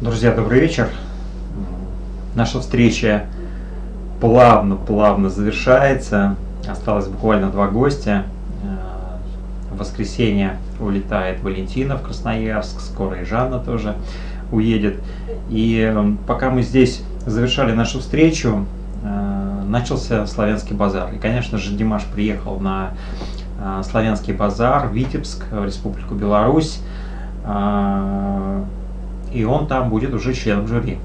Друзья, добрый вечер. Наша встреча плавно завершается. Осталось буквально два гостя. В воскресенье улетает Валентина в Красноярск, скоро и Жанна тоже уедет. И пока мы здесь завершали нашу встречу, начался Славянский базар. И, конечно же, Димаш приехал на Славянский базар в Витебск, в Республику Беларусь. И он там будет уже членом жюри.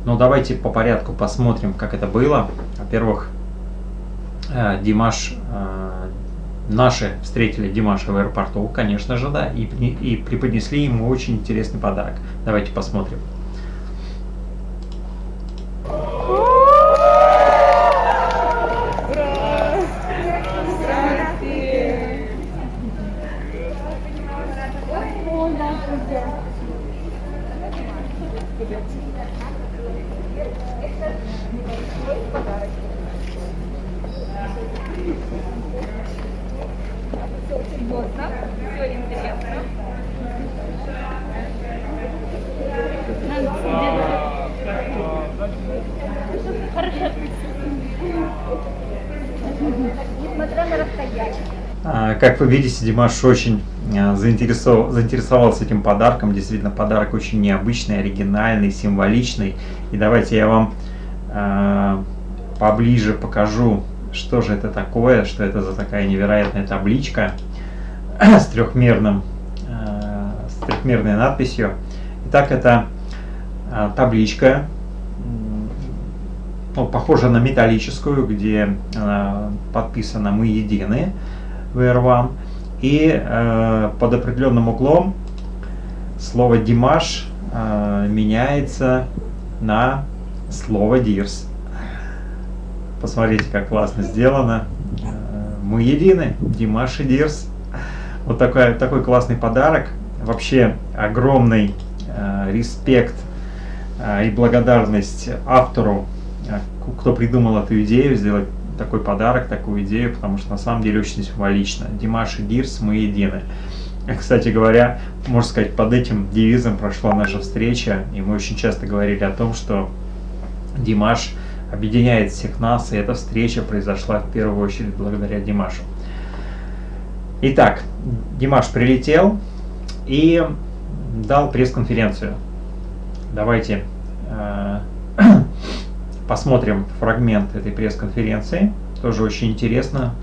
Но давайте по порядку посмотрим, как это было. Во-первых, наши встретили Димаша в аэропорту, конечно же, да, и преподнесли ему очень интересный подарок. Давайте посмотрим. Все интересно. Хорошо. Несмотря на расстояние. Как вы видите, Димаш очень заинтересовался этим подарком. Действительно, подарок очень необычный, оригинальный, символичный. И давайте я вам поближе покажу, что же это такое, что это за такая невероятная табличка с трехмерной надписью. Итак, это табличка, похожа на металлическую, где подписано «Мы едины», We are one. И под определенным углом слово «Димаш» меняется на слово «Дирс». Посмотрите, как классно сделано. Мы едины, Димаш и Дирс. Вот такой классный подарок. Вообще огромный респект и благодарность автору, кто придумал эту идею, сделать такой подарок, такую идею, потому что на самом деле очень символично. Димаш и Дирс, мы едины. Кстати говоря, можно сказать, под этим девизом прошла наша встреча, и мы очень часто говорили о том, что Димаш объединяет всех нас, и эта встреча произошла в первую очередь благодаря Димашу. Итак, Димаш прилетел и дал пресс-конференцию. Давайте посмотрим фрагмент этой пресс-конференции. Тоже очень интересно.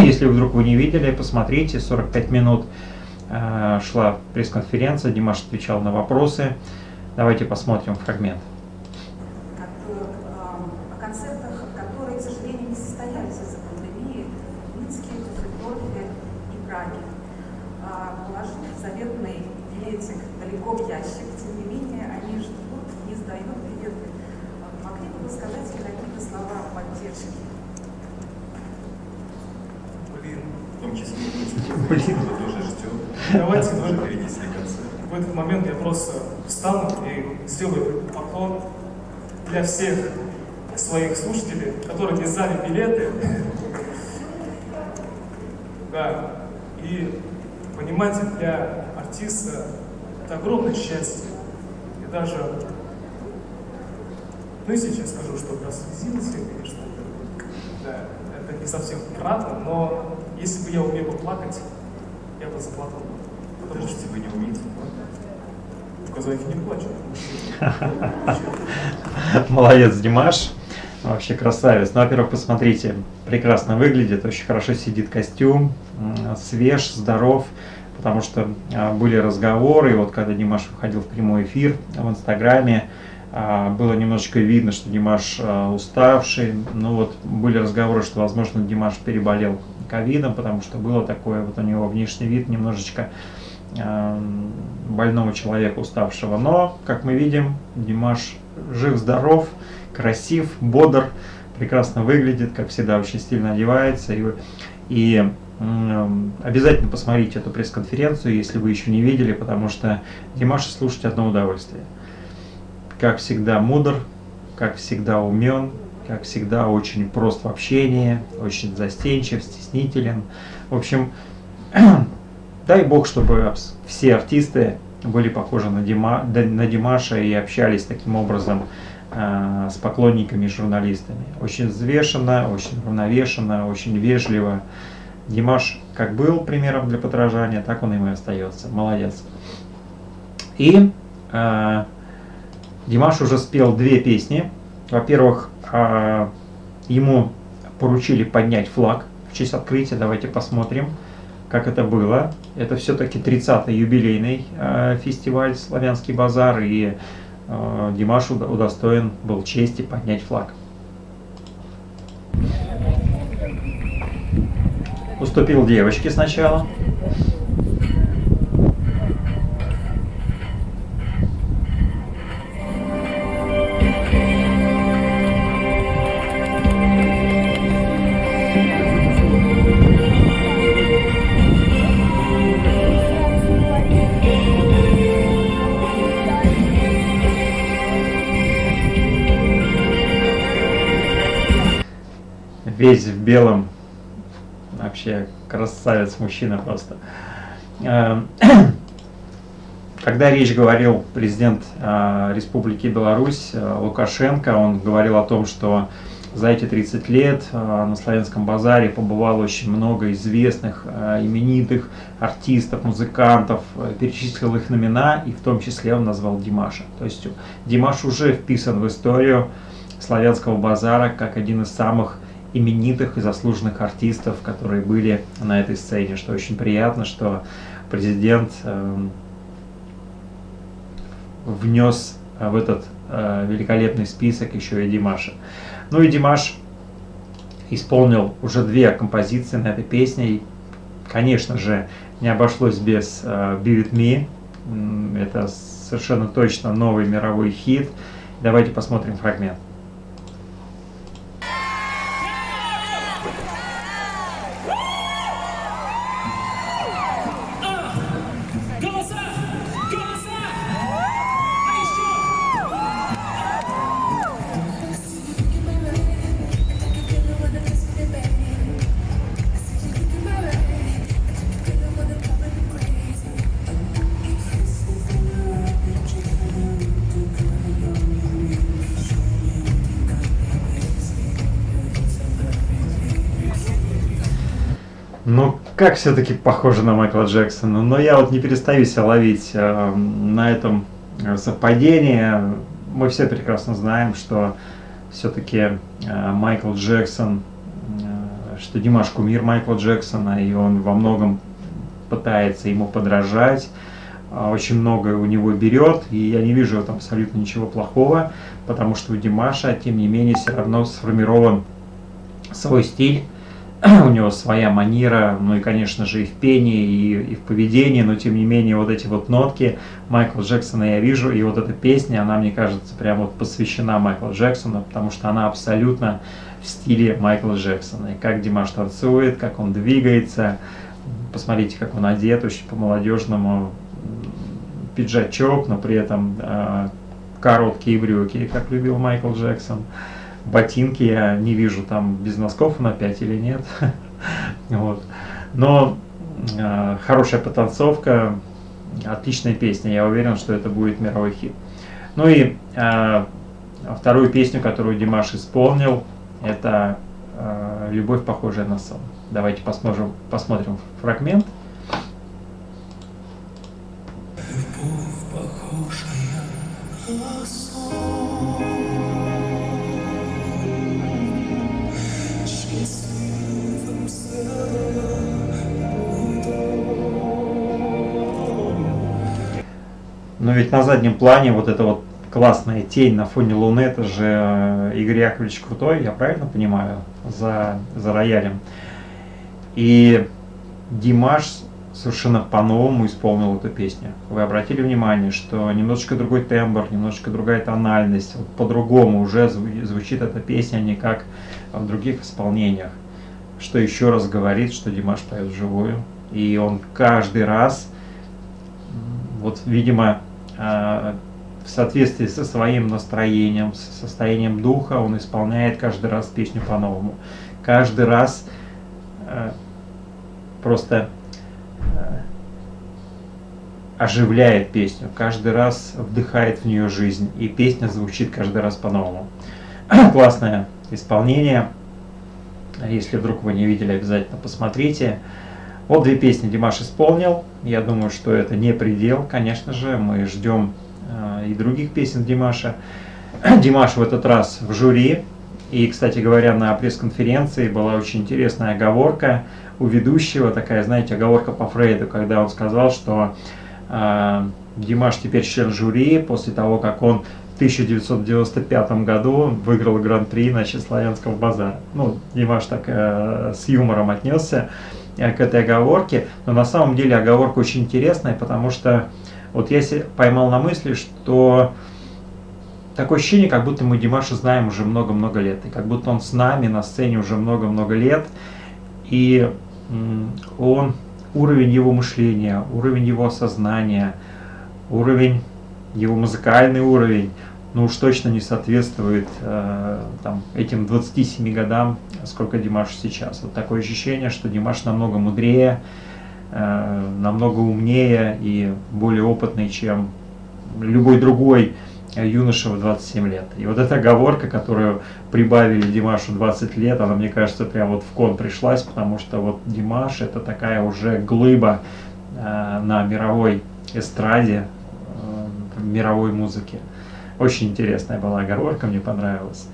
Если вдруг вы не видели, посмотрите. 45 минут шла пресс-конференция, Димаш отвечал на вопросы. Давайте посмотрим фрагмент. Далеко в ящик, тем не менее, они ждут, не сдают билеты. Могли бы вы сказать какие-то слова поддержки? В том числе мы тоже ждем. Давайте в этот момент я просто встану и сделаю поклон для всех своих слушателей, которые не сдали билеты. Да, и понимаете, для артиста это огромное счастье. И даже, если я скажу, что прослезился, конечно, да, это не совсем правда, но если бы я умел плакать, я бы заплакал. Потому что вы не умеете казахи не плачут. Молодец, Димаш. Вообще красавец. Ну, во-первых, посмотрите, прекрасно выглядит, очень хорошо сидит костюм, свеж, здоров. Потому что были разговоры, и вот когда Димаш выходил в прямой эфир в Инстаграме, было немножечко видно, что Димаш уставший. Ну вот были разговоры, что, возможно, Димаш переболел ковидом, потому что было такое, вот у него внешний вид немножечко больного человека, уставшего. Но, как мы видим, Димаш жив-здоров, красив, бодр, прекрасно выглядит, как всегда, очень стильно одевается. И обязательно посмотрите эту пресс-конференцию, если вы еще не видели, потому что Димаша слушать одно удовольствие. Как всегда мудр, как всегда умен, как всегда очень прост в общении, очень застенчив, стеснителен. В общем, дай бог, чтобы все артисты были похожи на Димаша и общались таким образом с поклонниками и журналистами. Очень взвешенно, очень уравновешенно, очень вежливо. Димаш как был примером для подражания, так он им и остается. Молодец. И Димаш уже спел 2 песни. Во-первых, ему поручили поднять флаг в честь открытия. Давайте посмотрим, как это было. Это все-таки 30-й юбилейный фестиваль «Славянский базар», и Димаш удостоен был чести поднять флаг. Уступил девочке сначала. Весь в белом, вообще красавец мужчина просто. Когда речь говорил президент Республики Беларусь Лукашенко, он говорил о том, что за эти 30 лет на Славянском базаре побывало очень много известных, именитых артистов, музыкантов, перечислил их имена, и в том числе он назвал Димаша. То есть Димаш уже вписан в историю Славянского базара как один из самых именитых и заслуженных артистов, которые были на этой сцене, что очень приятно, что президент внес в этот великолепный список еще и Димаша. Ну и Димаш исполнил уже 2 композиции на этой песне, и, конечно же, не обошлось без Be With Me, это совершенно точно новый мировой хит. Давайте посмотрим фрагмент. Ну, как все-таки похоже на Майкла Джексона. Но я вот не перестаю себя ловить на этом совпадении. Мы все прекрасно знаем, что все-таки Майкл Джексон, что Димаш кумир Майкла Джексона, и он во многом пытается ему подражать. Очень многое у него берет, и я не вижу в этом абсолютно ничего плохого, потому что у Димаша, тем не менее, все равно сформирован свой стиль. У него своя манера, ну и, конечно же, и в пении, и в поведении, но, тем не менее, вот эти вот нотки Майкла Джексона я вижу, и вот эта песня, она, мне кажется, прям вот посвящена Майклу Джексону, потому что она абсолютно в стиле Майкла Джексона. И как Димаш танцует, как он двигается, посмотрите, как он одет, очень по-молодежному, пиджачок, но при этом короткие брюки, как любил Майкл Джексон. Ботинки я не вижу, там без носков он опять или нет. Вот. Но хорошая потанцовка, отличная песня. Я уверен, что это будет мировой хит. Ну и вторую песню, которую Димаш исполнил, это «Любовь, похожая на сон». Давайте посмотрим фрагмент. Но ведь на заднем плане вот эта вот классная тень на фоне Луны, это же Игорь Яковлевич Крутой, я правильно понимаю, за роялем. И Димаш совершенно по-новому исполнил эту песню. Вы обратили внимание, что немножечко другой тембр, немножечко другая тональность, вот по-другому уже звучит эта песня, не как в других исполнениях. Что еще раз говорит, что Димаш поет вживую. И он каждый раз, вот, видимо, в соответствии со своим настроением, с состоянием духа, он исполняет каждый раз песню по-новому. Каждый раз просто оживляет песню, каждый раз вдыхает в нее жизнь, и песня звучит каждый раз по-новому. Классное исполнение. Если вдруг вы не видели, обязательно посмотрите. Вот 2 песни Димаш исполнил. Я думаю, что это не предел. Конечно же, мы ждем и других песен Димаша. Димаш в этот раз в жюри. И, кстати говоря, на пресс-конференции была очень интересная оговорка у ведущего, такая, знаете, оговорка по Фрейду, когда он сказал, что Димаш теперь член жюри после того, как он в 1995 году выиграл гран-при на Славянского базара. Ну, Димаш так с юмором отнесся к этой оговорке, но на самом деле оговорка очень интересная, потому что вот я поймал на мысли, что такое ощущение, как будто мы Димаша знаем уже много-много лет, и как будто он с нами на сцене уже много-много лет, и уровень его мышления, уровень его осознания, уровень, его музыкальный уровень, ну уж точно не соответствует этим 27 годам, сколько Димашу сейчас. Вот такое ощущение, что Димаш намного мудрее, намного умнее и более опытный, чем любой другой юноша в 27 лет. И вот эта оговорка, которую прибавили Димашу 20 лет, она, мне кажется, прям вот в кон пришлась, потому что вот Димаш — это такая уже глыба на мировой эстраде, мировой музыке. Очень интересная была оговорка, мне понравилась.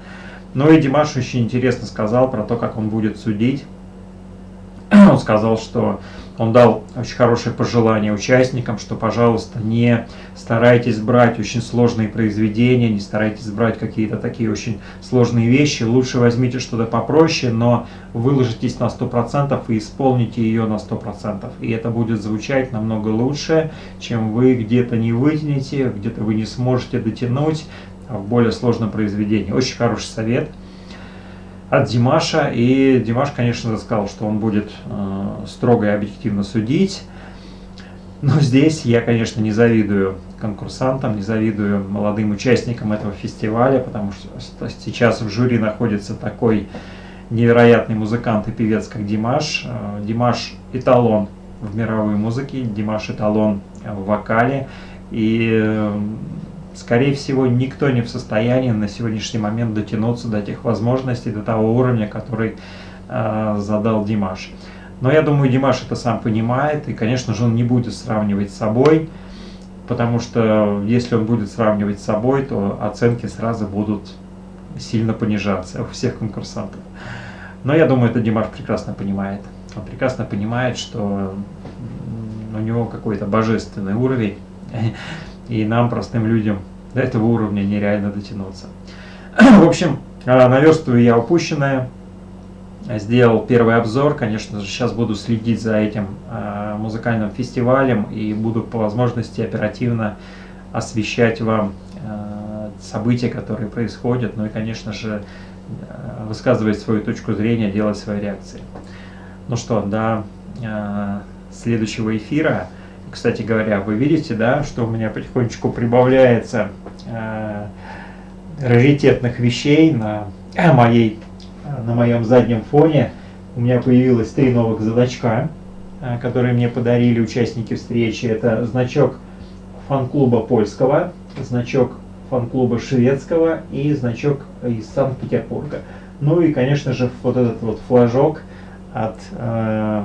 Ну и Димаш очень интересно сказал про то, как он будет судить. Он сказал, что он дал очень хорошее пожелание участникам, что, пожалуйста, не старайтесь брать очень сложные произведения, не старайтесь брать какие-то такие очень сложные вещи. Лучше возьмите что-то попроще, но выложитесь на 100% и исполните ее на 100%. И это будет звучать намного лучше, чем вы где-то не вытянете, где-то вы не сможете дотянуть в более сложном произведении. Очень хороший совет от Димаша, и Димаш, конечно, сказал, что он будет строго и объективно судить, но здесь я, конечно, не завидую конкурсантам, не завидую молодым участникам этого фестиваля, потому что сейчас в жюри находится такой невероятный музыкант и певец, как Димаш. Димаш эталон в мировой музыке, Димаш эталон в вокале, и скорее всего, никто не в состоянии на сегодняшний момент дотянуться до тех возможностей, до того уровня, который задал Димаш. Но я думаю, Димаш это сам понимает, и, конечно же, он не будет сравнивать с собой, потому что если он будет сравнивать с собой, то оценки сразу будут сильно понижаться у всех конкурсантов. Но я думаю, это Димаш прекрасно понимает. Он прекрасно понимает, что у него какой-то божественный уровень, и нам, простым людям, до этого уровня нереально дотянуться. В общем, наверстываю я упущенное. Сделал первый обзор. Конечно же, сейчас буду следить за этим музыкальным фестивалем и буду по возможности оперативно освещать вам события, которые происходят. Ну и, конечно же, высказывать свою точку зрения, делать свои реакции. Ну что, до следующего эфира. Кстати говоря, вы видите, да, что у меня потихонечку прибавляется раритетных вещей на моем заднем фоне. У меня появилось 3 новых значка, которые мне подарили участники встречи. Это значок фан-клуба польского, значок фан-клуба шведского и значок из Санкт-Петербурга. Ну и, конечно же, вот этот вот флажок от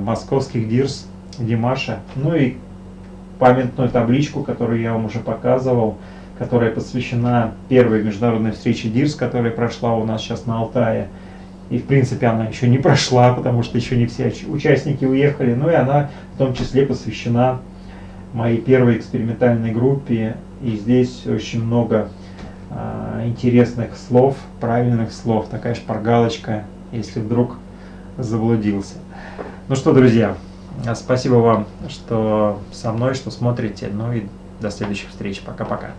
московских Дирс Димаша. Ну и памятную табличку, которую я вам уже показывал, которая посвящена первой международной встрече Дирс, которая прошла у нас сейчас на Алтае. И в принципе она еще не прошла, потому что еще не все участники уехали. Ну и она в том числе посвящена моей первой экспериментальной группе. И здесь очень много интересных слов, правильных слов. Такая шпаргалочка, если вдруг заблудился. Ну что, друзья, спасибо вам, что со мной, что смотрите. Ну и до следующих встреч. Пока-пока.